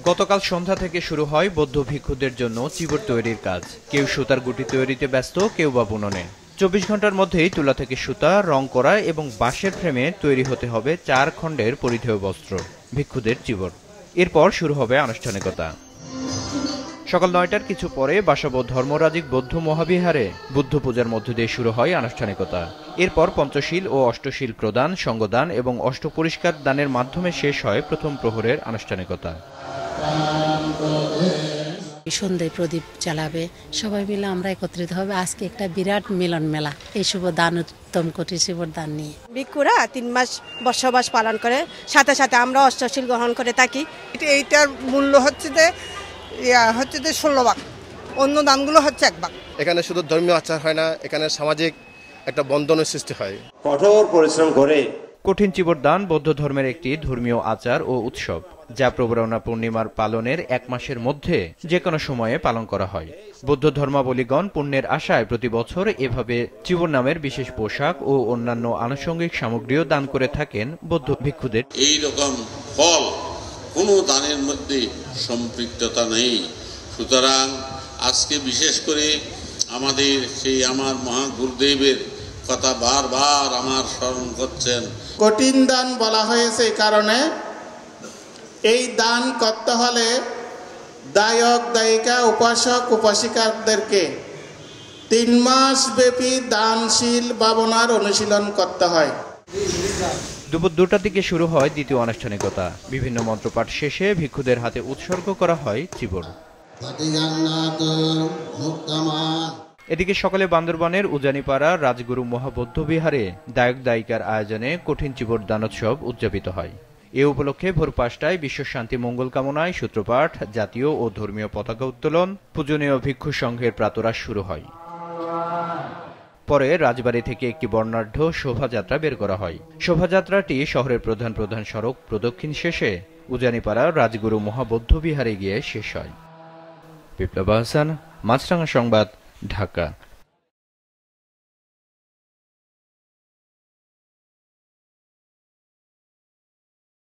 গতকাল সন্ধ্যা থেকে শুরু হয় বৌদ্ধ ভিক্ষুদের জন্য চিবর তৈরির কাজ। কেউ সুতার গুটি তৈরিতে ব্যস্ত, কেউ বা বুননে। 24 ঘন্টার মধ্যেই তুলা থেকে সুতা, রং করা এবং বাঁশের ফ্রেমে তৈরি হতে হবে 4 খণ্ডের পরিধেয় বস্ত্র, ভিক্ষুদের চিবর। এরপর শুরু হবে আনুষ্ঠানিকতা। সকাল 9টার কিছু পরে বাসাবো ধর্মরাজিক বৌদ্ধ মহাবিহারে বুদ্ধ পূজার মধ্য দিয়ে শুরু হয় আনুষ্ঠানিকতা। এরপর পঞ্চশীল ও অষ্টশীল প্রদান, সঙ্গদান এবং অষ্টপরিষ্কার দানের মাধ্যমে শেষ হয় প্রথম প্রহরের আনুষ্ঠানিকতা। সন্ধ্যায় প্রদীপ জ্বালাবে, সবাই মিলে আমরা একত্রিত হবে। আজকে একটা বিরাট মিলন মেলা এই শুভ দান উত্তম কোটি শিবর দান নিয়ে। ভিক্ষুরা 3 মাস বর্ষবাস পালন করে, সাথে সাথে আমরা অষ্টশীল গ্রহণ করে থাকি। এইটার মূল্য হচ্ছে যে 16 ভাগ, অন্য দানগুলো হচ্ছে 1 ভাগ। এখানে শুধু ধর্মীয় আচার হয় না, এখানে সামাজিক একটা বন্ধনের সৃষ্টি হয়। কঠোর পরিশ্রম করে কঠিন চিবর দান বৌদ্ধ ধর্মের একটি ধর্মীয় আচার ও উৎসব, যা প্রবরণা পূর্ণিমার পালনের 1 মাসের মধ্যে যে কোনো সময়ে পালন করা হয়। বৌদ্ধ ধর্মাবলম্বীগণ পুণ্যের আশায় প্রতি বছর এভাবে চিবর নামের বিশেষ পোশাক ও অন্যান্য আনুষঙ্গিক সামগ্রীও দান করে থাকেন বৌদ্ধ ভিক্ষুদের। এই রকম ফল কোনো দানের মধ্যে সম্পৃক্ততা নেই। সুতরাং আজকে বিশেষ করে আমাদের আমার মহাগুরুদেবের কথা বারবার আমার স্মরণ করছেন। কঠিন দান বলা হয়েছে এই কারণে, এই দান করতে হলে দায়ক দায়িকা, উপাসক উপাসিকাদেরকে 3 মাস ব্যাপী দানশীল ভাবনার অনুশীলন করতে হয়। দুপুর 2টার দিকে শুরু হয় দ্বিতীয় আনুষ্ঠানিকতা। বিভিন্ন মন্ত্রপাঠ শেষে ভিক্ষুদের হাতে উৎসর্গ করা হয় চিবর। এদিকে সকালে বান্দরবানের উজানিপাড়া রাজগুরু মহাবৌদ্ধ বিহারে দায়ক দায়িকার আয়োজনে কঠিন চিবর দানোৎসব উদযাপিত হয়। এ উপলক্ষে ভোর 5টায় বিশ্ব শান্তি মঙ্গল কামনায় সূত্রপাঠ, জাতীয় ও ধর্মীয় পতাকা উত্তোলন, পূজনীয় ভিক্ষু সংঘের প্রাতরাশ শুরু হয়। পরে রাজবাড়ী থেকে একটি বর্ণাঢ্য শোভাযাত্রা বের করা হয়। শোভাযাত্রাটি শহরের প্রধান প্রধান সড়ক প্রদক্ষিণ শেষে উজানিপাড়া রাজগুরু মহাবৌদ্ধ বিহারে গিয়ে শেষ হয়। বিপ্লব হাসান, মাছরাঙা সংবাদ, ঢাকা।